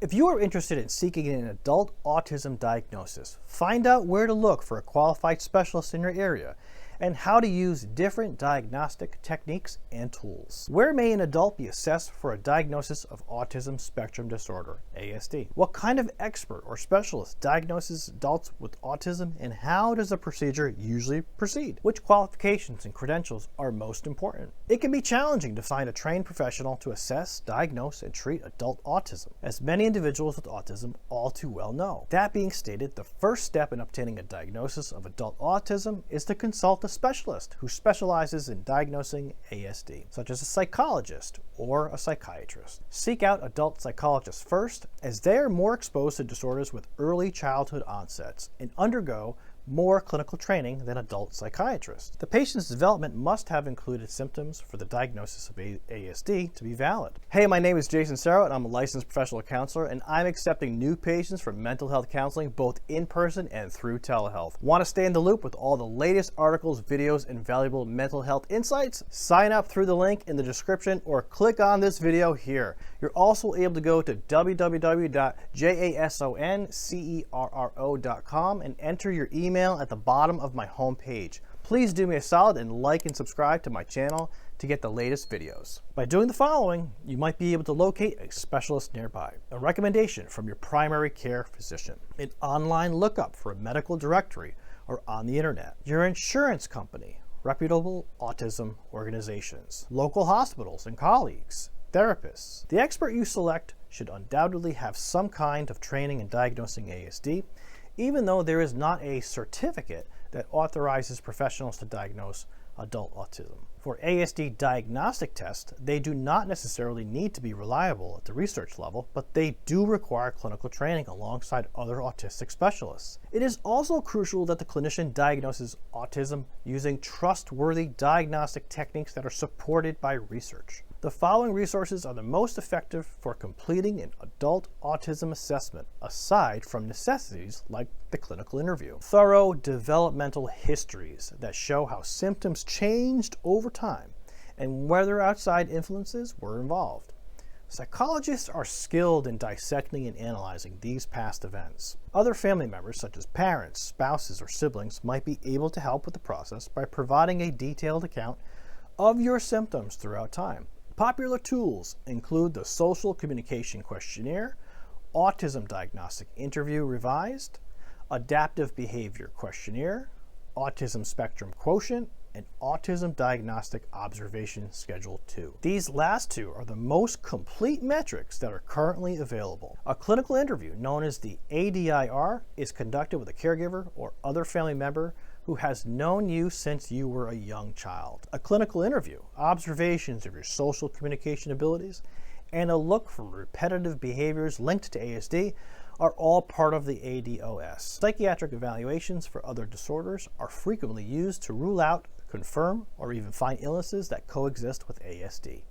If you are interested in seeking an adult autism diagnosis, find out where to look for a qualified specialist in your area and how to use different diagnostic techniques and tools. Where may an adult be assessed for a diagnosis of autism spectrum disorder, ASD? What kind of expert or specialist diagnoses adults with autism, and how does the procedure usually proceed? Which qualifications and credentials are most important? It can be challenging to find a trained professional to assess, diagnose, and treat adult autism, as many individuals with autism all too well know. That being stated, the first step in obtaining a diagnosis of adult autism is to consult a specialist who specializes in diagnosing ASD, such as a psychologist or a psychiatrist. Seek out adult psychologists first, as they are more exposed to disorders with early childhood onsets and undergo more clinical training than adult psychiatrists. The patient's development must have included symptoms for the diagnosis of ASD to be valid. Hey, my name is Jason Sarrow, and I'm a licensed professional counselor, and I'm accepting new patients for mental health counseling both in person and through telehealth. Want to stay in the loop with all the latest articles, videos, and valuable mental health insights? Sign up through the link in the description or click on this video here. You're also able to go to www.jasoncerro.com and enter your email at the bottom of my homepage. Please do me a solid and like and subscribe to my channel to get the latest videos. By doing the following, you might be able to locate a specialist nearby, a recommendation from your primary care physician, an online lookup for a medical directory or on the internet, your insurance company, reputable autism organizations, local hospitals and colleagues, therapists. The expert you select should undoubtedly have some kind of training in diagnosing ASD, even though there is not a certificate that authorizes professionals to diagnose adult autism. For ASD diagnostic tests, they do not necessarily need to be reliable at the research level, but they do require clinical training alongside other autistic specialists. It is also crucial that the clinician diagnoses autism using trustworthy diagnostic techniques that are supported by research. The following resources are the most effective for completing an adult autism assessment, aside from necessities like the clinical interview. Thorough developmental histories that show how symptoms changed over time and whether outside influences were involved. Psychologists are skilled in dissecting and analyzing these past events. Other family members, such as parents, spouses, or siblings, might be able to help with the process by providing a detailed account of your symptoms throughout time. Popular tools include the Social Communication Questionnaire, Autism Diagnostic Interview Revised, Adaptive Behavior Questionnaire, Autism Spectrum Quotient, and Autism Diagnostic Observation Schedule 2. These last two are the most complete metrics that are currently available. A clinical interview known as the ADIR is conducted with a caregiver or other family member who has known you since you were a young child. A clinical interview, observations of your social communication abilities, and a look for repetitive behaviors linked to ASD are all part of the ADOS. Psychiatric evaluations for other disorders are frequently used to rule out, confirm, or even find illnesses that coexist with ASD.